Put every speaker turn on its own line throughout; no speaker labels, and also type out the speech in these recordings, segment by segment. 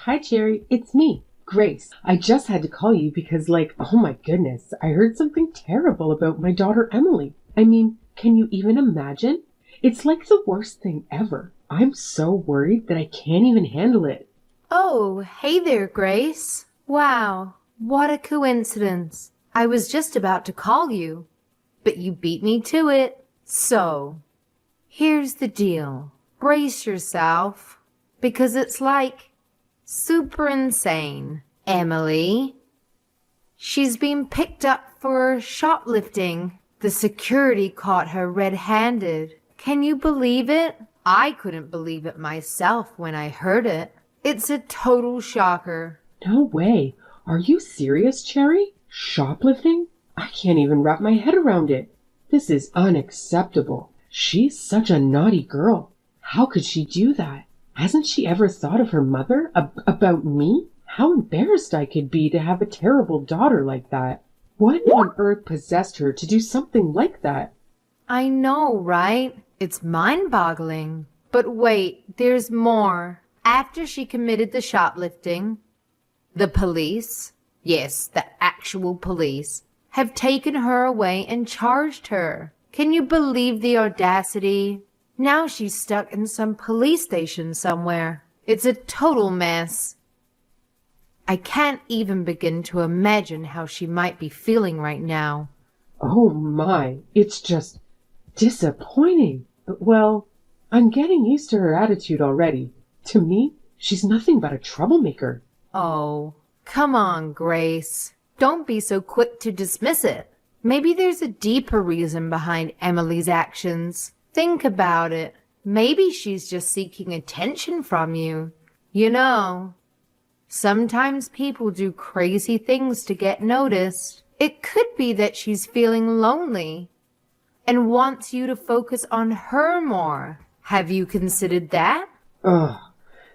Hi, Cherry. It's me, Grace. I just had to call you because, oh my goodness, I heard something terrible about my daughter Emily. I mean, can you even imagine? It's like the worst thing ever. I'm so worried that I can't even handle it.
Oh, hey there, Grace. Wow, what a coincidence. I was just about to call you, but you beat me to it. So, here's the deal. Brace yourself, because it's super insane. Emily, she's been picked up for shoplifting. The security caught her red-handed. Can you believe it? I couldn't believe it myself when I heard it. It's a total shocker.
No way. Are you serious, Cherry? Shoplifting? I can't even wrap my head around it. This is unacceptable. She's such a naughty girl. How could she do that? Hasn't she ever thought of her mother? About me? How embarrassed I could be to have a terrible daughter like that. What on earth possessed her to do something like that?
I know, right? It's mind-boggling. But wait, there's more. After she committed the shoplifting, the police, yes, the actual police, have taken her away and charged her. Can you believe the audacity? Now she's stuck in some police station somewhere. It's a total mess. I can't even begin to imagine how she might be feeling right now.
Oh my, it's just disappointing. But well, I'm getting used to her attitude already. To me, she's nothing but a troublemaker.
Oh, come on, Grace. Don't be so quick to dismiss it. Maybe there's a deeper reason behind Emily's actions. Think about it. Maybe she's just seeking attention from you. You know, sometimes people do crazy things to get noticed. It could be that she's feeling lonely and wants you to focus on her more. Have you considered that?
Ugh,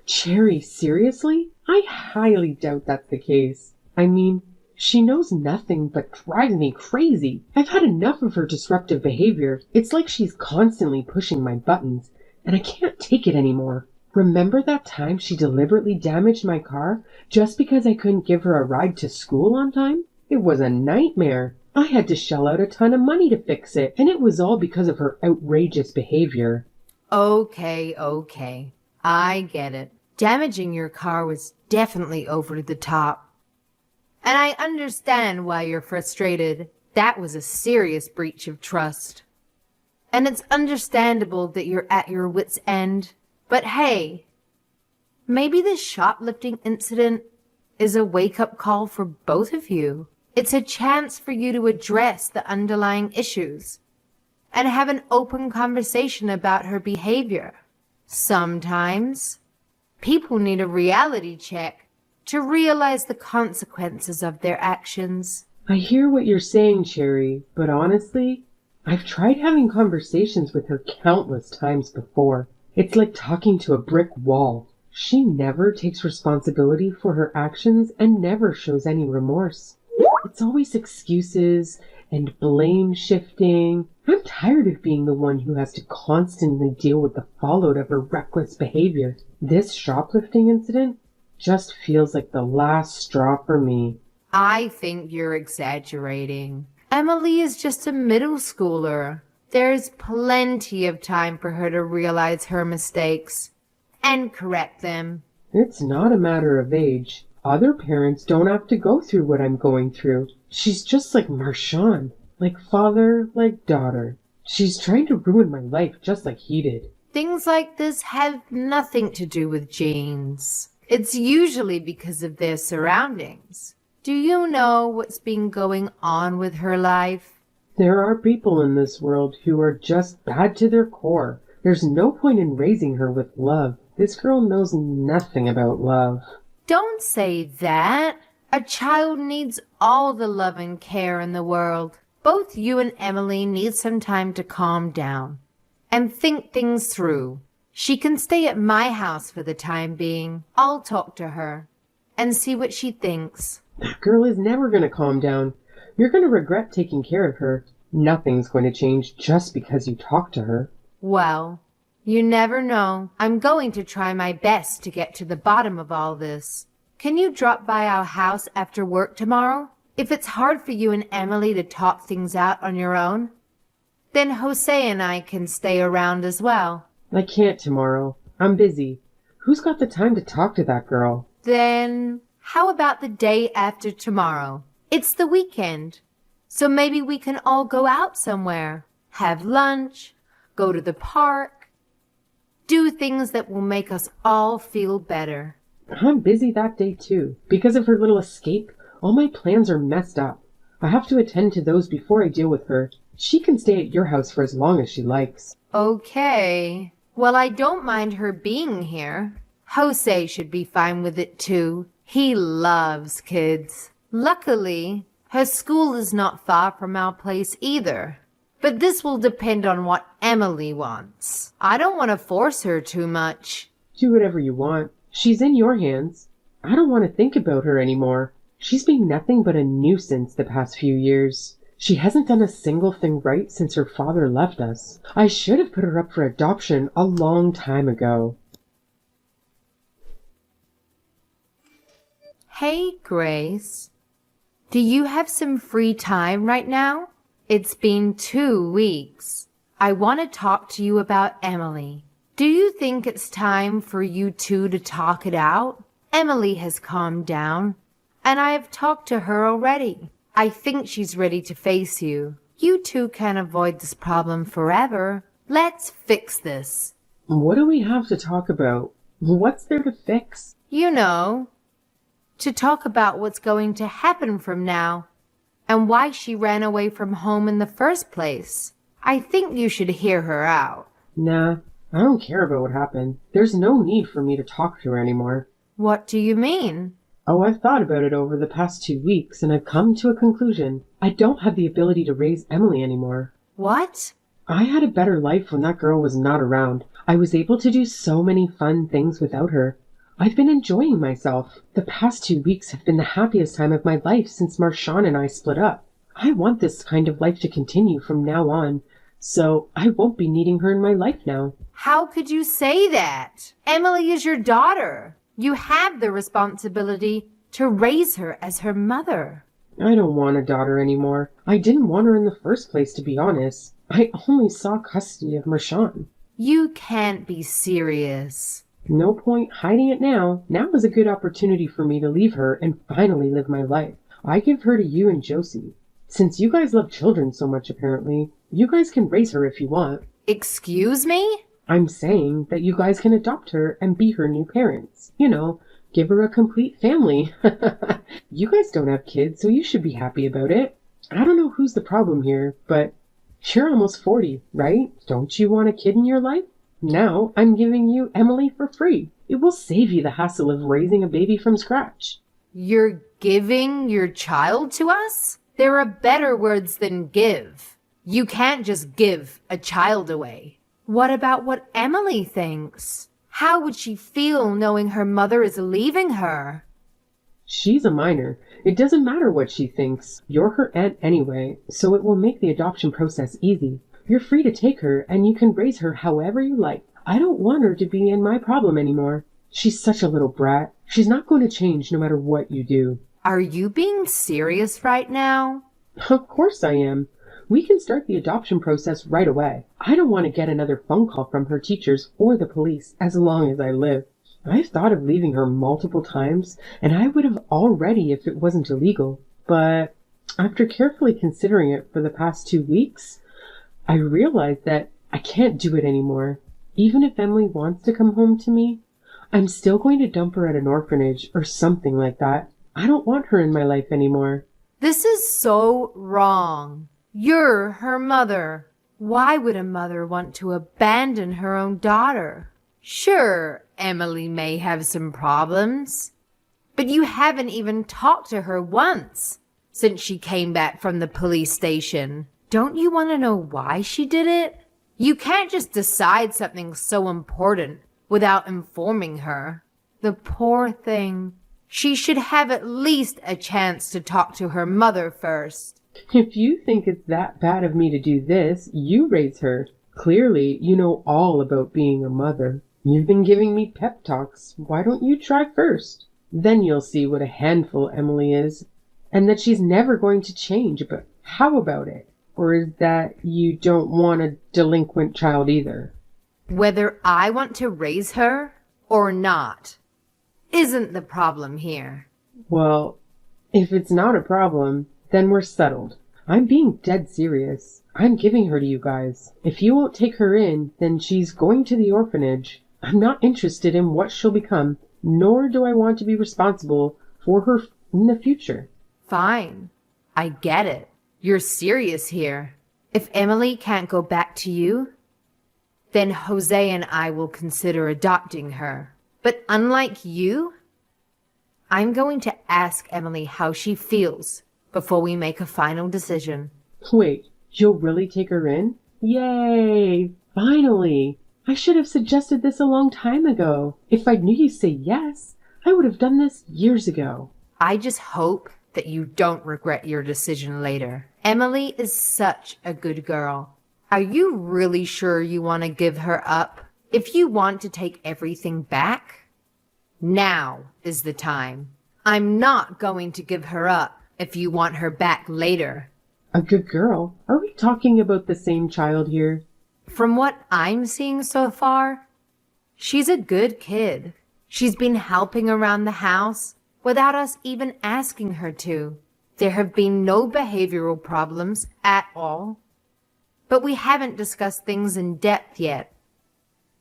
Cherry, seriously? I highly doubt that's the case. I mean, she knows nothing but drives me crazy. I've had enough of her disruptive behavior. It's like she's constantly pushing my buttons, and I can't take it anymore. Remember that time she deliberately damaged my car just because I couldn't give her a ride to school on time? It was a nightmare. I had to shell out a ton of money to fix it, and it was all because of her outrageous behavior.
Okay. I get it. Damaging your car was definitely over the top. And I understand why you're frustrated. That was a serious breach of trust. And it's understandable that you're at your wit's end. But hey, maybe this shoplifting incident is a wake-up call for both of you. It's a chance for you to address the underlying issues and have an open conversation about her behavior. Sometimes people need a reality check to realize the consequences of their actions.
I hear what you're saying, Cherry, but honestly, I've tried having conversations with her countless times before. It's like talking to a brick wall. She never takes responsibility for her actions and never shows any remorse. It's always excuses and blame shifting. I'm tired of being the one who has to constantly deal with the fallout of her reckless behavior. This shoplifting incident just feels like the last straw for me.
I think you're exaggerating. Emily is just a middle schooler. There's plenty of time for her to realize her mistakes and correct them.
It's not a matter of age. Other parents don't have to go through what I'm going through. She's just like Marshawn. Like father, like daughter. She's trying to ruin my life just like he did.
Things like this have nothing to do with genes. It's usually because of their surroundings. Do you know what's been going on with her life?
There are people in this world who are just bad to their core. There's no point in raising her with love. This girl knows nothing about love.
Don't say that. A child needs all the love and care in the world. Both you and Emily need some time to calm down and think things through. She can stay at my house for the time being. I'll talk to her and see what she thinks.
That girl is never going to calm down. You're going to regret taking care of her. Nothing's going to change just because you talk to her.
Well, You never know. I'm going to try my best to get to the bottom of all this. Can you drop by our house after work tomorrow? If it's hard for you and Emily to talk things out on your own, then Jose and I can stay around as well.
I can't tomorrow. I'm busy. Who's got the time to talk to that girl?
Then how about the day after tomorrow? It's the weekend. So maybe we can all go out somewhere, have lunch, go to the park, do things that will make us all feel better.
I'm busy that day too. Because of her little escape, all my plans are messed up. I have to attend to those before I deal with her. She can stay at your house for as long as she likes.
Okay. Well, I don't mind her being here. Jose should be fine with it too. He loves kids. Luckily, her school is not far from our place either. But this will depend on what Emily wants. I don't want to force her too much.
Do whatever you want. She's in your hands. I don't want to think about her anymore. She's been nothing but a nuisance the past few years. She hasn't done a single thing right since her father left us. I should have put her up for adoption a long time ago.
Hey, Grace. Do you have some free time right now? It's been 2 weeks. I want to talk to you about Emily. Do you think it's time for you two to talk it out? Emily has calmed down, and I have talked to her already. I think she's ready to face you. You two can't avoid this problem forever. Let's fix this.
What do we have to talk about? What's there to fix?
You know, to talk about what's going to happen from now and why she ran away from home in the first place. I think you should hear her out.
Nah, I don't care about what happened. There's no need for me to talk to her anymore.
What do you mean?
Oh, I've thought about it over the past 2 weeks, and I've come to a conclusion. I don't have the ability to raise Emily anymore.
What?
I had a better life when that girl was not around. I was able to do so many fun things without her. I've been enjoying myself. The past 2 weeks have been the happiest time of my life since Marshawn and I split up. I want this kind of life to continue from now on, so I won't be needing her in my life now.
How could you say that? Emily is your daughter. You have the responsibility to raise her as her mother.
I don't want a daughter anymore. I didn't want her in the first place, to be honest. I only saw custody of Marshawn.
You can't be serious.
No point hiding it now. Now is a good opportunity for me to leave her and finally live my life. I give her to you and Josie. Since you guys love children so much, apparently, you guys can raise her if you want.
Excuse me?
I'm saying that you guys can adopt her and be her new parents. You know, give her a complete family. You guys don't have kids, so you should be happy about it. I don't know who's the problem here, but you're almost 40, right? Don't you want a kid in your life? Now I'm giving you Emily for free. It will save you the hassle of raising a baby from scratch.
You're giving your child to us? There are better words than give. You can't just give a child away. What about what Emily thinks? How would she feel knowing her mother is leaving her?
She's a minor. It doesn't matter what she thinks. You're her aunt anyway, so it will make the adoption process easy. You're free to take her, and you can raise her however you like. I don't want her to be in my problem anymore. She's such a little brat. She's not going to change no matter what you do.
Are you being serious right now?
Of course I am. We can start the adoption process right away. I don't want to get another phone call from her teachers or the police as long as I live. I've thought of leaving her multiple times, and I would have already if it wasn't illegal. But after carefully considering it for the past 2 weeks, I realized that I can't do it anymore. Even if Emily wants to come home to me, I'm still going to dump her at an orphanage or something like that. I don't want her in my life anymore.
This is so wrong. You're her mother. Why would a mother want to abandon her own daughter? Sure, Emily may have some problems, but you haven't even talked to her once since she came back from the police station. Don't you want to know why she did it? You can't just decide something so important without informing her. The poor thing. She should have at least a chance to talk to her mother first.
If you think it's that bad of me to do this, you raise her. Clearly, you know all about being a mother. You've been giving me pep talks. Why don't you try first? Then you'll see what a handful Emily is, and that she's never going to change. But how about it? Or is that you don't want a delinquent child either?
Whether I want to raise her or not isn't the problem here.
Well, if it's not a problem, then we're settled. I'm being dead serious. I'm giving her to you guys. If you won't take her in, then she's going to the orphanage. I'm not interested in what she'll become, nor do I want to be responsible for her in the future.
Fine. I get it. You're serious here. If Emily can't go back to you, then Jose and I will consider adopting her. But unlike you, I'm going to ask Emily how she feels before we make a final decision.
Wait, you'll really take her in? Yay! Finally! I should have suggested this a long time ago. If I knew you'd say yes, I would have done this years ago.
I just hope that you don't regret your decision later. Emily is such a good girl. Are you really sure you want to give her up? If you want to take everything back, now is the time. I'm not going to give her up if you want her back later.
A good girl? Are we talking about the same child here?
From what I'm seeing so far, she's a good kid. She's been helping around the house without us even asking her to. There have been no behavioral problems at all, but we haven't discussed things in depth yet.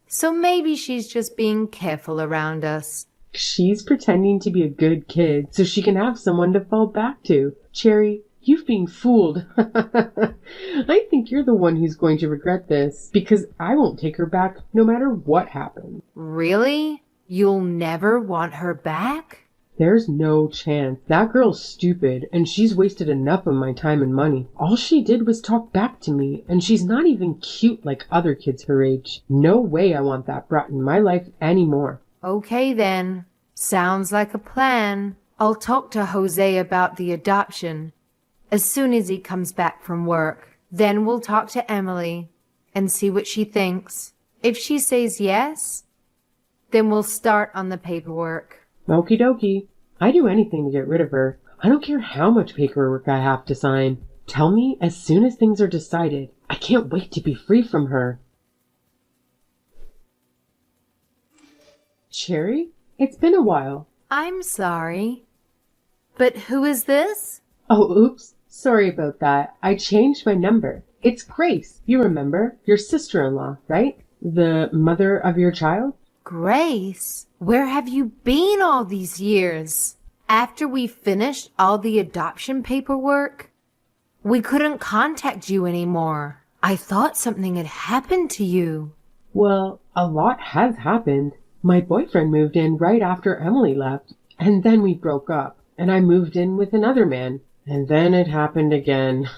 So maybe she's just being careful around us.
She's pretending to be a good kid so she can have someone to fall back to. Cherry, you've been fooled. I think you're the one who's going to regret this, because I won't take her back no matter what happens.
Really? You'll never want her back?
There's no chance. That girl's stupid, and she's wasted enough of my time and money. All she did was talk back to me, and she's not even cute like other kids her age. No way I want that brat in my life anymore.
Okay then. Sounds like a plan. I'll talk to Jose about the adoption as soon as he comes back from work. Then we'll talk to Emily and see what she thinks. If she says yes, then we'll start on the paperwork.
Okie dokie. I'd do anything to get rid of her. I don't care how much paperwork I have to sign. Tell me as soon as things are decided. I can't wait to be free from her. Cherry? It's been a while.
I'm sorry, but who is this?
Oh, oops. Sorry about that. I changed my number. It's Grace. You remember? Your sister-in-law, right? The mother of your child?
Grace, where have you been all these years? After we finished all the adoption paperwork, we couldn't contact you anymore. I thought something had happened to you.
Well, a lot has happened. My boyfriend moved in right after Emily left, and then we broke up, and I moved in with another man. And then it happened again.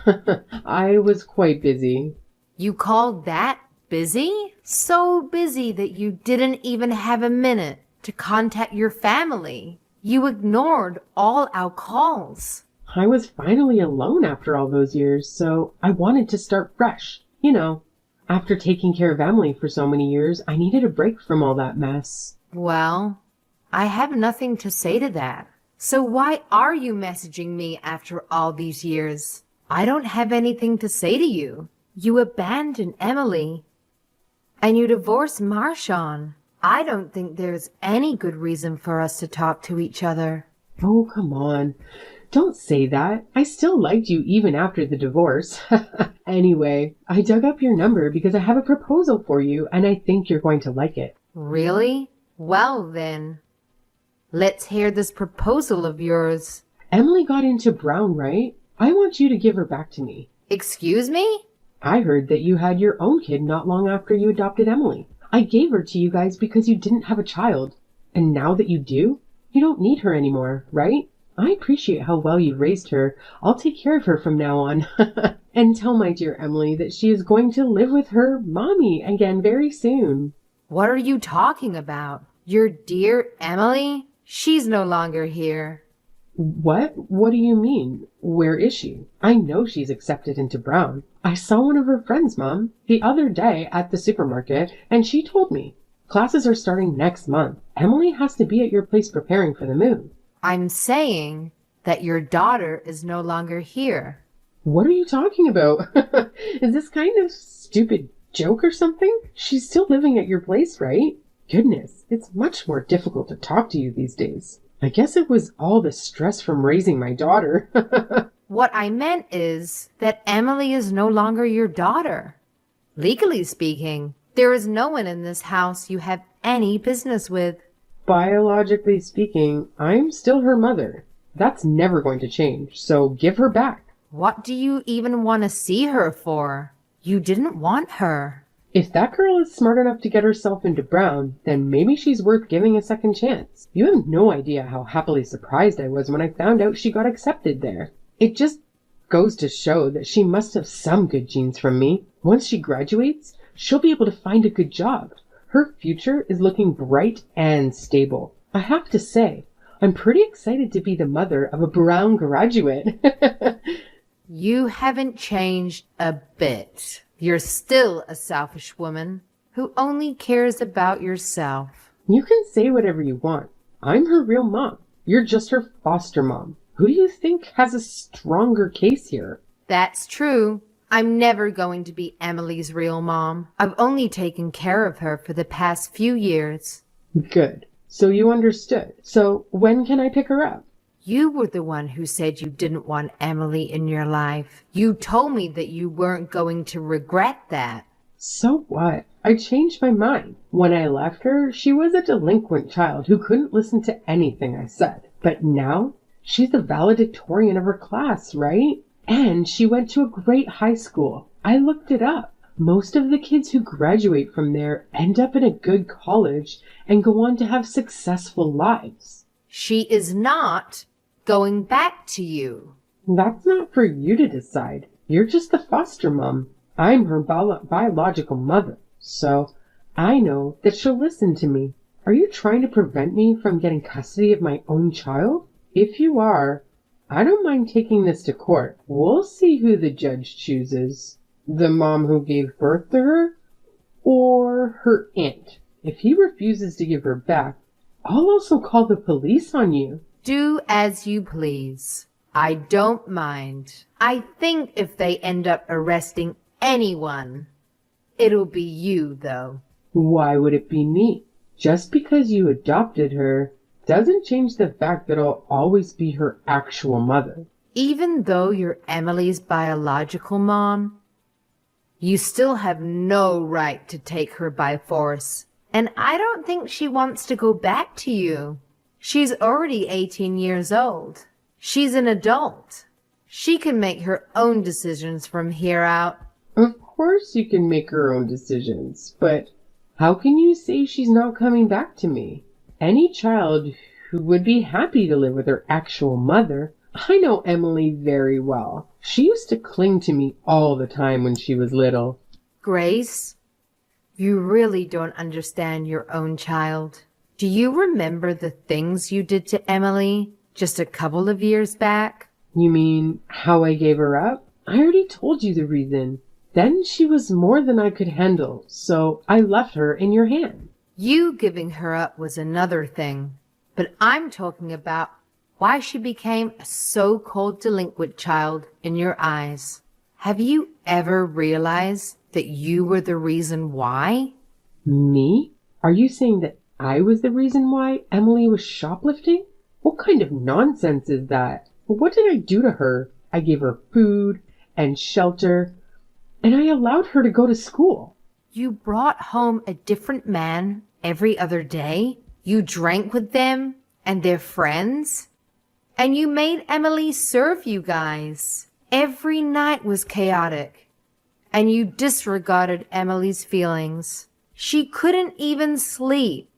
I was quite busy.
You called that busy? So busy that you didn't even have a minute to contact your family. You ignored all our calls.
I was finally alone after all those years, so I wanted to start fresh. You know, after taking care of Emily for so many years, I needed a break from all that mess.
Well, I have nothing to say to that. So why are you messaging me after all these years? I don't have anything to say to you. You abandoned Emily, and you divorced Marshawn. I don't think there's any good reason for us to talk to each other.
Oh, come on. Don't say that. I still liked you even after the divorce. Anyway, I dug up your number because I have a proposal for you, and I think you're going to like it.
Really? Well then, let's hear this proposal of yours.
Emily got into Brown, right? I want you to give her back to me.
Excuse me?
I heard that you had your own kid not long after you adopted Emily. I gave her to you guys because you didn't have a child. And now that you do, you don't need her anymore, right? I appreciate how well you've raised her. I'll take care of her from now on. And tell my dear Emily that she is going to live with her mommy again very soon.
What are you talking about? Your dear Emily? She's no longer here.
What? What do you mean? Where is she? I know she's accepted into Brown. I saw one of her friends, Mom, the other day at the supermarket, and she told me. Classes are starting next month. Emily has to be at your place preparing for the move.
I'm saying that your daughter is no longer here.
What are you talking about? Is this kind of stupid joke or something? She's still living at your place, right? Goodness, it's much more difficult to talk to you these days. I guess it was all the stress from raising my daughter.
What I meant is that Emily is no longer your daughter. Legally speaking, there is no one in this house you have any business with.
Biologically speaking, I'm still her mother. That's never going to change, so give her back.
What do you even want to see her for? You didn't want her.
If that girl is smart enough to get herself into Brown, then maybe she's worth giving a second chance. You have no idea how happily surprised I was when I found out she got accepted there. It just goes to show that she must have some good genes from me. Once she graduates, she'll be able to find a good job. Her future is looking bright and stable. I have to say, I'm pretty excited to be the mother of a Brown graduate.
You haven't changed a bit. You're still a selfish woman who only cares about yourself.
You can say whatever you want. I'm her real mom. You're just her foster mom. Who do you think has a stronger case here?
That's true. I'm never going to be Emily's real mom. I've only taken care of her for the past few years.
Good. So you understood. So when can I pick her up?
You were the one who said you didn't want Emily in your life. You told me that you weren't going to regret that.
So what? I changed my mind. When I left her, she was a delinquent child who couldn't listen to anything I said. But now, she's the valedictorian of her class, right? And she went to a great high school. I looked it up. Most of the kids who graduate from there end up in a good college and go on to have successful lives.
She is not going back to you.
That's not for you to decide. You're just the foster mom. I'm her biological mother, so I know that she'll listen to me. Are you trying to prevent me from getting custody of my own child? If you are, I don't mind taking this to court. We'll see who the judge chooses. The mom who gave birth to her, or her aunt. If he refuses to give her back, I'll also call the police on you.
Do as you please. I don't mind. I think if they end up arresting anyone, it'll be you, though.
Why would it be me? Just because you adopted her doesn't change the fact that I'll always be her actual mother.
Even though you're Emily's biological mom, you still have no right to take her by force. And I don't think she wants to go back to you. She's already 18 years old. She's an adult. She can make her own decisions from here out.
Of course you can make her own decisions, but how can you say she's not coming back to me? Any child who would be happy to live with her actual mother. I know Emily very well. She used to cling to me all the time when she was little.
Grace, you really don't understand your own child. Do you remember the things you did to Emily just a couple of years back?
You mean how I gave her up? I already told you the reason. Then she was more than I could handle, so I left her in your hand.
You giving her up was another thing, but I'm talking about why she became a so-called delinquent child in your eyes. Have you ever realized that you were the reason why?
Me? Are you saying that I was the reason why Emily was shoplifting? What kind of nonsense is that? What did I do to her? I gave her food and shelter, and I allowed her to go to school.
You brought home a different man every other day. You drank with them and their friends. And you made Emily serve you guys. Every night was chaotic. And you disregarded Emily's feelings. She couldn't even sleep,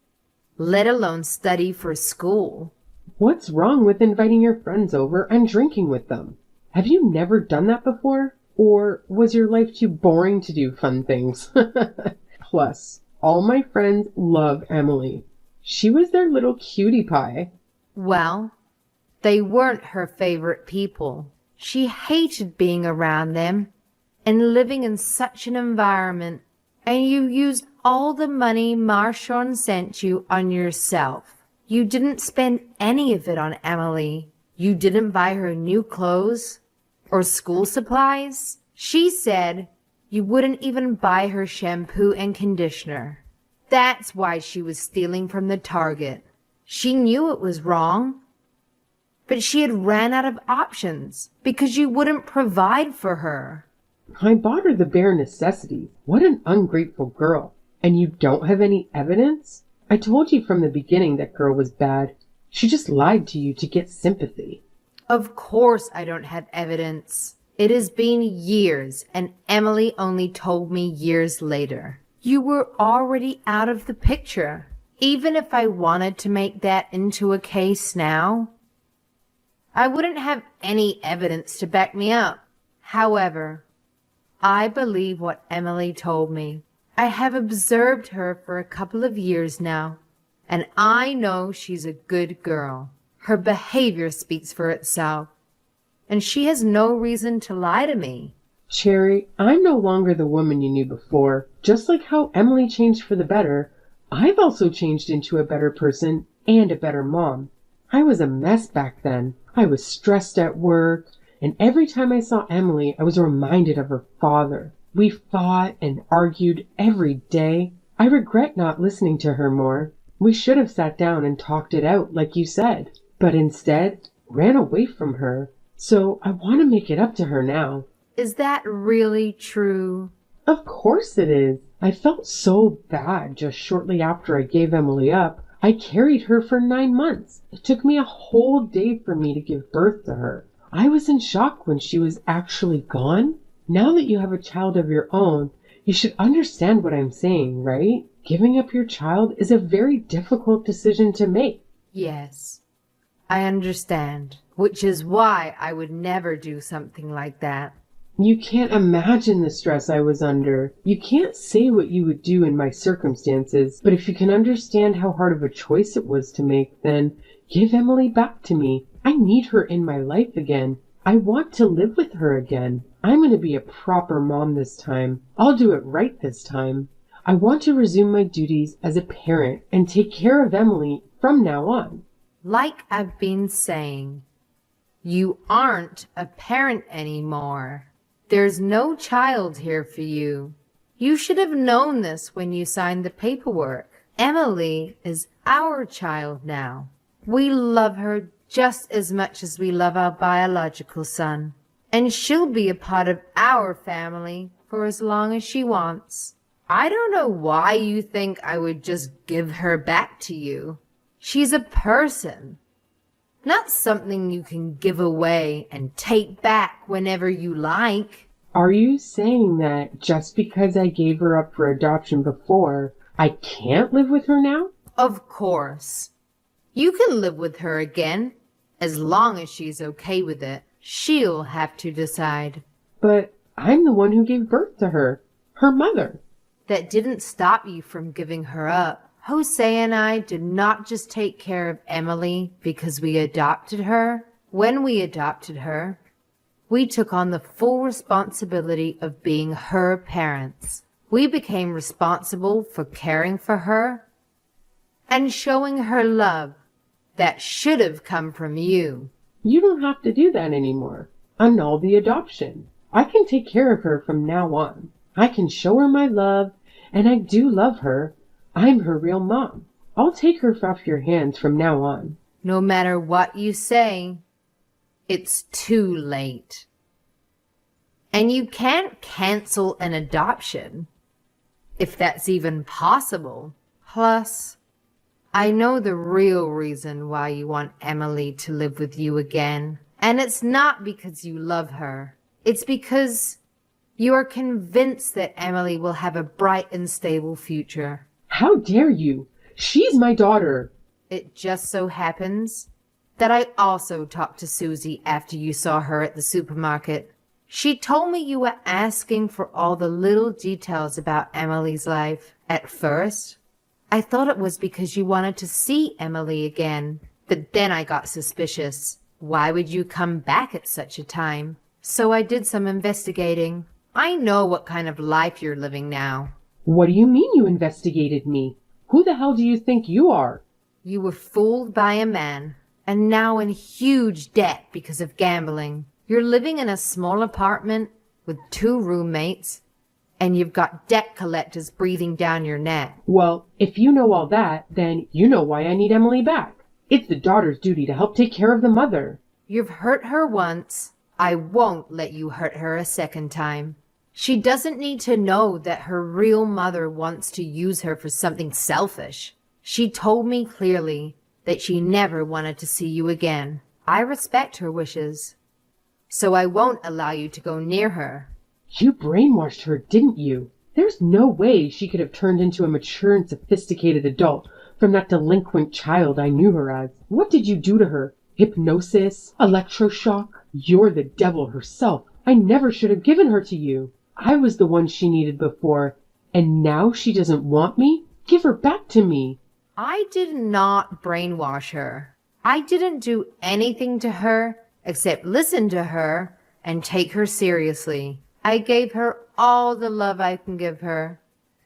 let alone study for school.
What's wrong with inviting your friends over and drinking with them? Have you never done that before? Or was your life too boring to do fun things? Plus, all my friends love Emily. She was their little cutie pie.
Well, they weren't her favorite people. She hated being around them, and living in such an environment, and you used all the money Marshawn sent you on yourself. You didn't spend any of it on Emily. You didn't buy her new clothes or school supplies. She said you wouldn't even buy her shampoo and conditioner. That's why she was stealing from the Target. She knew it was wrong, but she had ran out of options because you wouldn't provide for her.
I bought her the bare necessities. What an ungrateful girl. And you don't have any evidence? I told you from the beginning that girl was bad. She just lied to you to get sympathy.
Of course I don't have evidence. It has been years, and Emily only told me years later. You were already out of the picture. Even if I wanted to make that into a case now, I wouldn't have any evidence to back me up. However, I believe what Emily told me. I have observed her for a couple of years now, and I know she's a good girl. Her behavior speaks for itself, and she has no reason to lie to me.
Cherry, I'm no longer the woman you knew before. Just like how Emily changed for the better, I've also changed into a better person and a better mom. I was a mess back then. I was stressed at work, and every time I saw Emily, I was reminded of her father. We fought and argued every day. I regret not listening to her more. We should have sat down and talked it out, like you said, but instead ran away from her. So I want to make it up to her now.
Is that really true?
Of course it is. I felt so bad just shortly after I gave Emily up. I carried her for 9 months. It took me a whole day for me to give birth to her. I was in shock when she was actually gone. Now that you have a child of your own, you should understand what I'm saying, right? Giving up your child is a very difficult decision to make.
Yes, I understand, which is why I would never do something like that.
You can't imagine the stress I was under. You can't say what you would do in my circumstances, but if you can understand how hard of a choice it was to make, then give Emily back to me. I need her in my life again. I want to live with her again. I'm going to be a proper mom this time. I'll do it right this time. I want to resume my duties as a parent and take care of Emily from now on.
Like I've been saying, you aren't a parent anymore. There's no child here for you. You should have known this when you signed the paperwork. Emily is our child now. We love her just as much as we love our biological son, and she'll be a part of our family for as long as she wants. I don't know why you think I would just give her back to you. She's a person, not something you can give away and take back whenever you like.
Are you saying that just because I gave her up for adoption before, I can't live with her now?
Of course. You can live with her again, as long as she's okay with it. She'll have to decide.
But I'm the one who gave birth to her, her mother.
That didn't stop you from giving her up. Jose and I did not just take care of Emily because we adopted her. When we adopted her, we took on the full responsibility of being her parents. We became responsible for caring for her and showing her love that should have come from you.
You don't have to do that anymore. Annul the adoption. I can take care of her from now on. I can show her my love, and I do love her. I'm her real mom. I'll take her off your hands from now on.
No matter what you say, it's too late. And you can't cancel an adoption, if that's even possible. Plus, I know the real reason why you want Emily to live with you again. And it's not because you love her. It's because you are convinced that Emily will have a bright and stable future.
How dare you? She's my daughter.
It just so happens that I also talked to Susie after you saw her at the supermarket. She told me you were asking for all the little details about Emily's life. At first, I thought it was because you wanted to see Emily again. But then I got suspicious. Why would you come back at such a time? So I did some investigating. I know what kind of life you're living now.
What do you mean you investigated me? Who the hell do you think you are?
You were fooled by a man, and now in huge debt because of gambling. You're living in a small apartment with 2 roommates, and you've got debt collectors breathing down your neck.
Well, if you know all that, then you know why I need Emily back. It's the daughter's duty to help take care of the mother.
You've hurt her once. I won't let you hurt her a second time. She doesn't need to know that her real mother wants to use her for something selfish. She told me clearly that she never wanted to see you again. I respect her wishes, so I won't allow you to go near her.
You brainwashed her, didn't you? There's no way she could have turned into a mature and sophisticated adult from that delinquent child I knew her as. What did you do to her? Hypnosis? Electroshock? You're the devil herself. I never should have given her to you. I was the one she needed before, and now she doesn't want me? Give her back to me.
I did not brainwash her. I didn't do anything to her except listen to her and take her seriously. I gave her all the love I can give her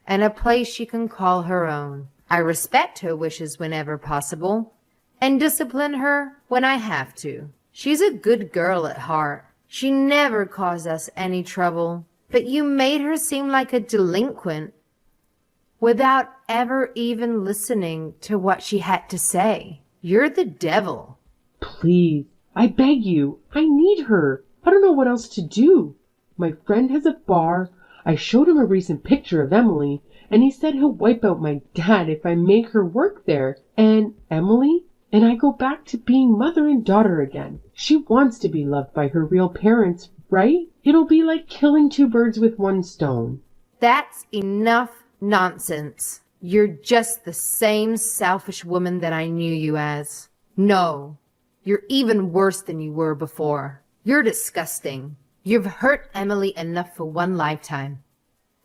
and a place she can call her own. I respect her wishes whenever possible and discipline her when I have to. She's a good girl at heart. She never caused us any trouble, but you made her seem like a delinquent without ever even listening to what she had to say. You're the devil.
Please, I beg you. I need her. I don't know what else to do. My friend has a bar. I showed him a recent picture of Emily, and he said he'll wipe out my dad if I make her work there. And Emily and I go back to being mother and daughter again. She wants to be loved by her real parents, right? It'll be like killing 2 birds with 1 stone.
That's enough nonsense. You're just the same selfish woman that I knew you as. No, you're even worse than you were before. You're disgusting. You've hurt Emily enough for 1 lifetime,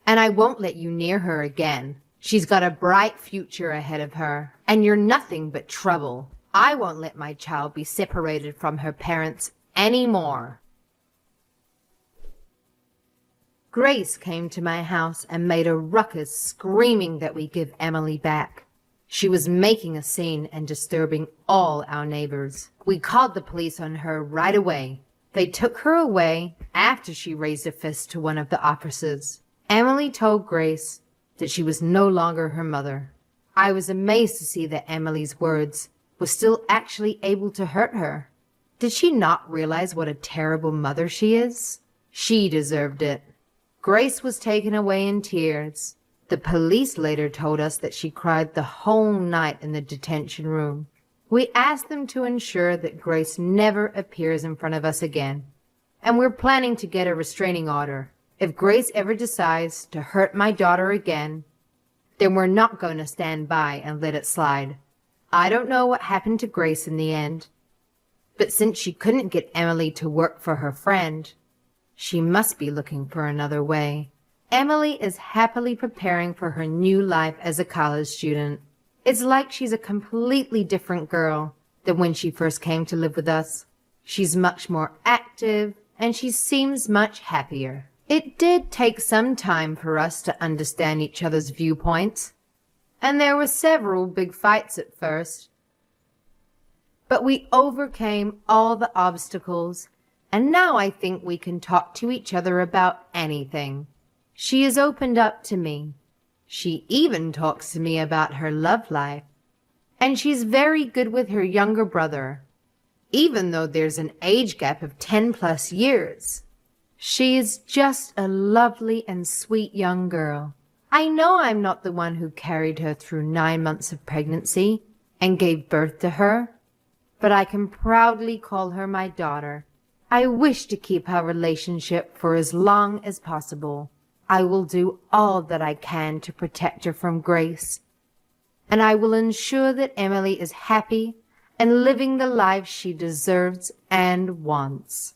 and I won't let you near her again. She's got a bright future ahead of her, and you're nothing but trouble. I won't let my child be separated from her parents anymore. Grace came to my house and made a ruckus screaming that we give Emily back. She was making a scene and disturbing all our neighbors. We called the police on her right away. They took her away after she raised a fist to one of the officers. Emily told Grace that she was no longer her mother. I was amazed to see that Emily's words were still actually able to hurt her. Did she not realize what a terrible mother she is? She deserved it. Grace was taken away in tears. The police later told us that she cried the whole night in the detention room. We asked them to ensure that Grace never appears in front of us again, and we're planning to get a restraining order. If Grace ever decides to hurt my daughter again, then we're not going to stand by and let it slide. I don't know what happened to Grace in the end, but since she couldn't get Emily to work for her friend, she must be looking for another way. Emily is happily preparing for her new life as a college student. It's like she's a completely different girl than when she first came to live with us. She's much more active, and she seems much happier. It did take some time for us to understand each other's viewpoints, and there were several big fights at first. But we overcame all the obstacles, and now I think we can talk to each other about anything. She has opened up to me. She even talks to me about her love life. And she's very good with her younger brother, even though there's an age gap of 10+ years. She is just a lovely and sweet young girl. I know I'm not the one who carried her through 9 months of pregnancy and gave birth to her, but I can proudly call her my daughter. I wish to keep our relationship for as long as possible. I will do all that I can to protect her from Grace, and I will ensure that Emily is happy and living the life she deserves and wants.